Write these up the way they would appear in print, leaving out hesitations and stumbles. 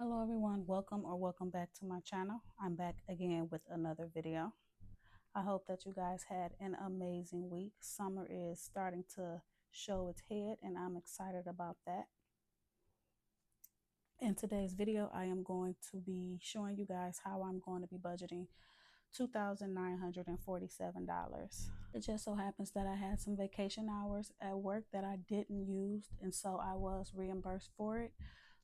Hello everyone, welcome back to my channel. I'm back again with another video. I hope that you guys had an amazing week. Summer is starting to show its head and I'm excited about that. In today's video, I am going to be showing you guys how I'm going to be budgeting $2,947. It just so happens that I had some vacation hours at work that I didn't use, and so I was reimbursed for it.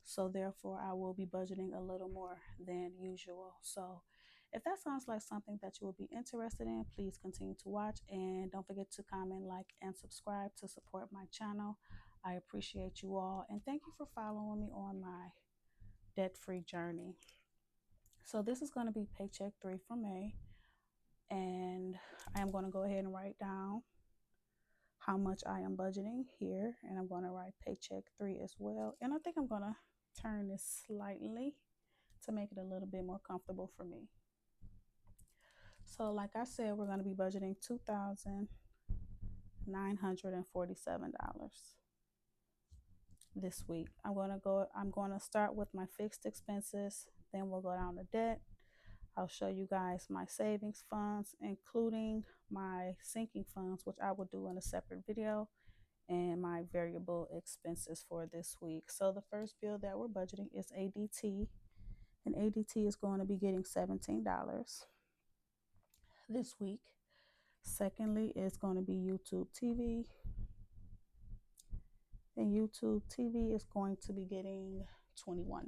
So therefore, I will be budgeting a little more than usual. So if that sounds like something that you will be interested in, please continue to watch and don't forget to comment, like, and subscribe to support my channel. I appreciate you all and thank you for following me on my debt-free journey. So this is going to be paycheck 3 for May, and I am going to go ahead and write down how much I am budgeting here, and I'm going to write paycheck 3 as well. And I think I'm going to turn this slightly to make it a little bit more comfortable for me. So like I said, we're going to be budgeting $2,947 this week. I'm going to start with my fixed expenses, then we'll go down to debt. I'll show you guys my savings funds, including my sinking funds, which I will do in a separate video, and my variable expenses for this week. So the first bill that we're budgeting is ADT, and ADT is going to be getting $17 this week. Secondly, it's going to be YouTube TV, and YouTube TV is going to be getting $21.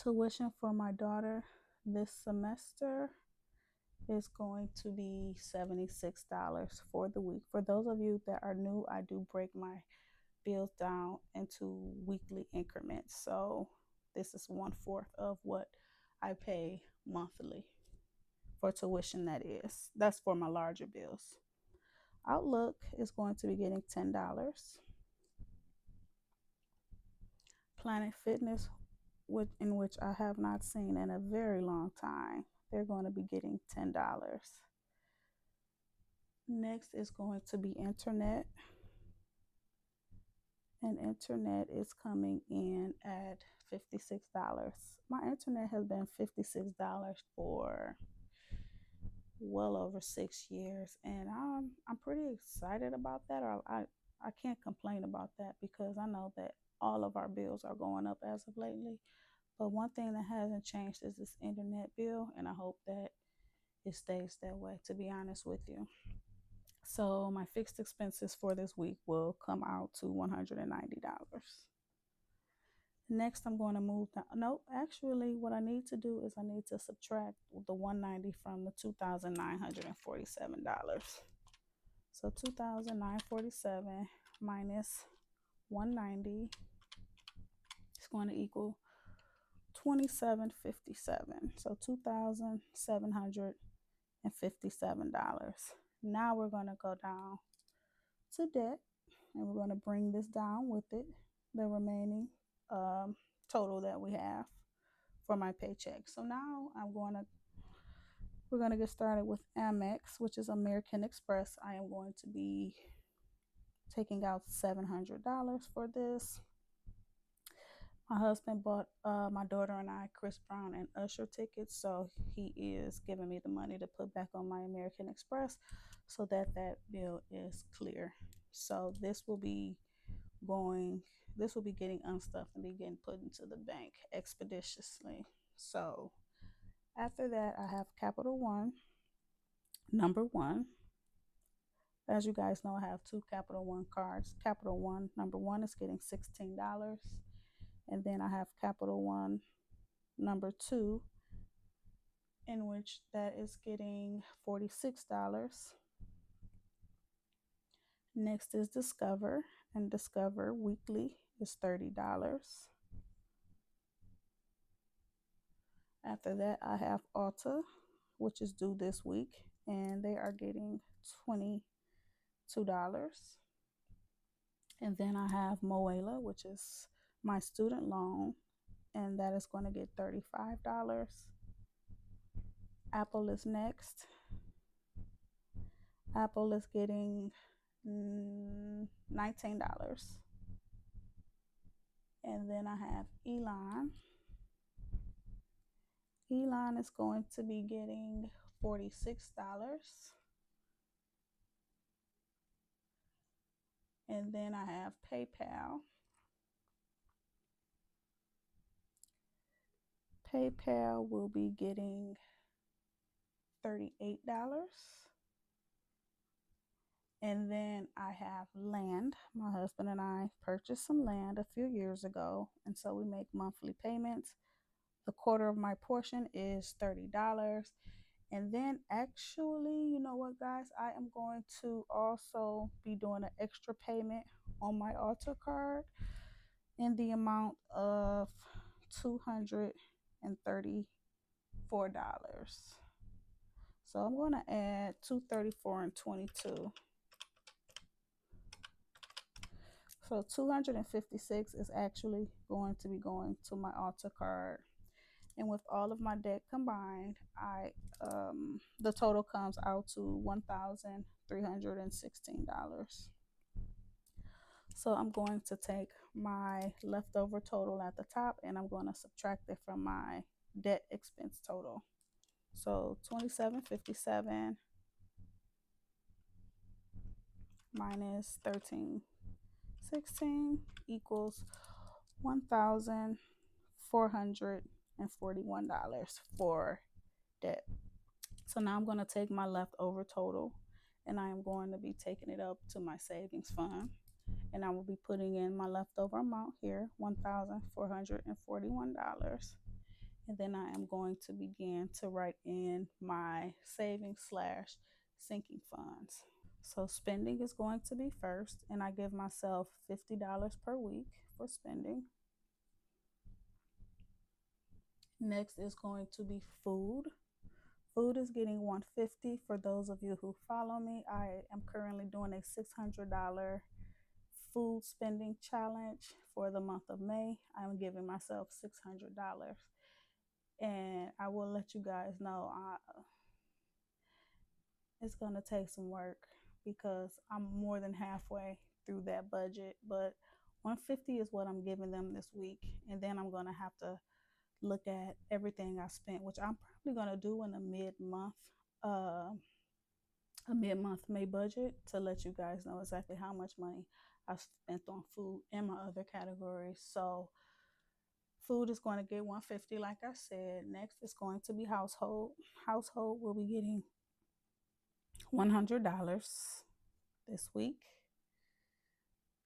Tuition for my daughter this semester is going to be $76 for the week. For those of you that are new, I do break my bills down into weekly increments. So this is 1/4 of what I pay monthly for tuition. That's for my larger bills. Outlook is going to be getting $10. Planet Fitness, in which I have not seen in a very long time, they're going to be getting $10. Next is going to be internet, and internet is coming in at $56. My internet has been $56 for well over 6 years, and I'm pretty excited about that. Or I can't complain about that because I know that all of our bills are going up as of lately. But one thing that hasn't changed is this internet bill, and I hope that it stays that way, to be honest with you. So my fixed expenses for this week will come out to $190. Next, I'm going to move down. No, actually, what I need to do is I need to subtract the $190 from the $2,947. So $2,947 minus $190 is going to equal $2,757. So $2,757. Now we're going to go down to debt, and we're going to bring this down with it, the remaining total that we have for my paycheck. So now we're going to get started with Amex, which is American Express. I am going to be taking out $700 for this. My husband bought my daughter and I Chris Brown and Usher tickets, so he is giving me the money to put back on my American Express so that bill is clear. So this will be getting unstuffed and be getting put into the bank expeditiously. So after that, I have Capital One, number one. As you guys know, I have two Capital One cards. Capital One, number one, is getting $16. And then I have Capital One, number two, in which that is getting $46. Next is Discover, and Discover weekly is $30. After that, I have Ulta, which is due this week, and they are getting $22. And then I have Moela, which is my student loan, and that is going to get $35. Apple is next. Apple is getting $19. And then I have Elon. Elon is going to be getting $46. And then I have PayPal. PayPal will be getting $38. And then I have land. My husband and I purchased some land a few years ago, and so we make monthly payments. The quarter of my portion is $30. And then actually, you know what, guys? I am going to also be doing an extra payment on my Alta card in the amount of $234. So I'm going to add 234 and 22. So 256 is actually going to be going to my Alta card. And with all of my debt combined, the total comes out to $1,316. So I'm going to take my leftover total at the top and I'm going to subtract it from my debt expense total. So 2757 minus 1316 equals $1,441 for debt. So now I'm going to take my leftover total and I am going to be taking it up to my savings fund. And I will be putting in my leftover amount here, $1,441. And then I am going to begin to write in my savings / sinking funds. So spending is going to be first, and I give myself $50 per week for spending. Next is going to be food. Food is getting $150. For those of you who follow me, I am currently doing a $600 food spending challenge for the month of May. I'm giving myself $600. And I will let you guys know it's going to take some work because I'm more than halfway through that budget. But $150 is what I'm giving them this week. And then I'm going to have to look at everything I spent, which I'm probably going to do in a mid-month May budget to let you guys know exactly how much money I spent on food and my other categories. So food is going to get $150, like I said. Next is going to be household. Household will be getting $100 this week.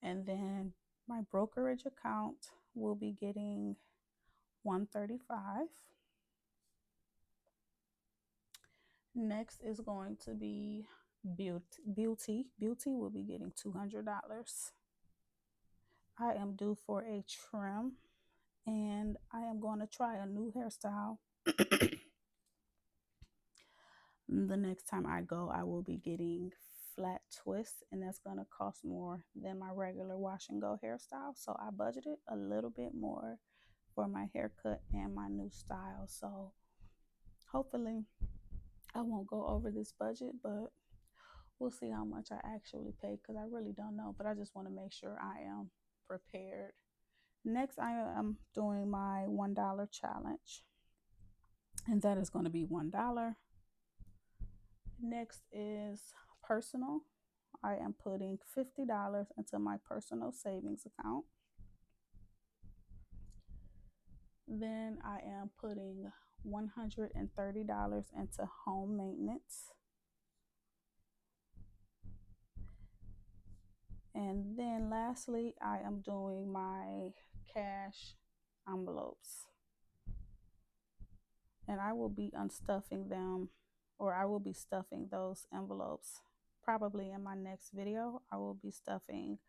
And then my brokerage account will be getting $135. Next is going to be beauty. Beauty will be getting $200. I am due for a trim and I am going to try a new hairstyle. The next time I go, I will be getting flat twists, and that's going to cost more than my regular wash and go hairstyle. So I budgeted a little bit more for my haircut and my new style. So hopefully I won't go over this budget, but we'll see how much I actually pay because I really don't know. But I just want to make sure I am prepared. Next, I am doing my $1 challenge, and that is going to be $1. Next is personal. I am putting $50 into my personal savings account. Then I am putting $130 into home maintenance. And then lastly, I am doing my cash envelopes. And I will be unstuffing them, or I will be stuffing those envelopes probably in my next video. I will be stuffing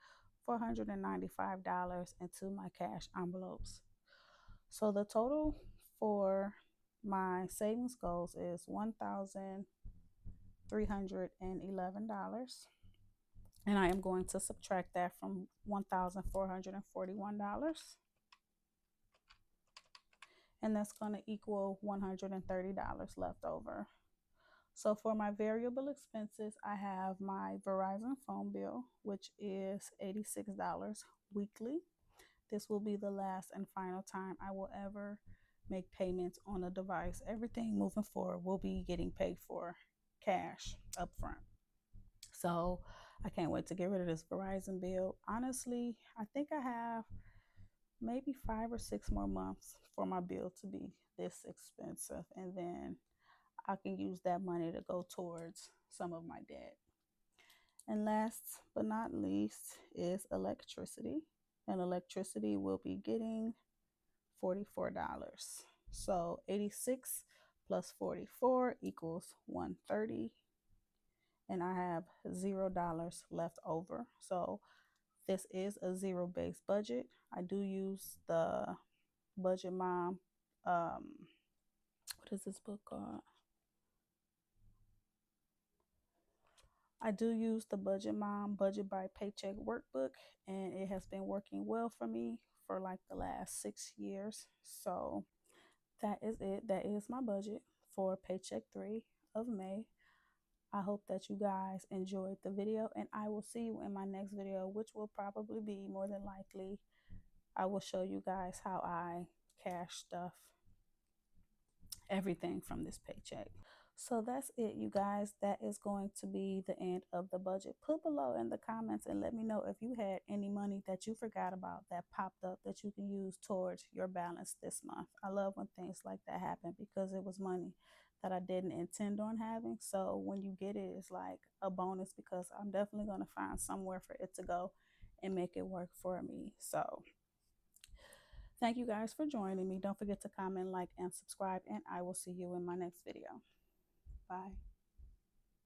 $495 into my cash envelopes. So the total for my savings goals is $1,311. And I am going to subtract that from $1,441. And that's going to equal $130 left over. So for my variable expenses, I have my Verizon phone bill, which is $86 weekly. this will be the last and final time I will ever make payments on a device. Everything moving forward will be getting paid for cash upfront. So I can't wait to get rid of this Verizon bill. Honestly, I think I have maybe 5 or 6 more months for my bill to be this expensive. And then I can use that money to go towards some of my debt. And last but not least is electricity. And electricity will be getting $44. So 86 plus 44 equals 130. And I have $0 left over. So this is a zero-based budget. I do use the Budget Mom. What is this book called? I do use the Budget Mom Budget by Paycheck workbook, and it has been working well for me for like the last 6 years. So that is it. That is my budget for Paycheck 3 of May. I hope that you guys enjoyed the video, and I will see you in my next video, which will probably be more than likely. I will show you guys how I cash stuff, everything from this paycheck. So that's it, you guys. That is going to be the end of the budget. Put below in the comments and let me know if you had any money that you forgot about that popped up that you can use towards your balance this month. I love when things like that happen because it was money that I didn't intend on having. So when you get it, it's like a bonus because I'm definitely going to find somewhere for it to go and make it work for me. So thank you guys for joining me. Don't forget to comment, like, and subscribe, and I will see you in my next video. Bye.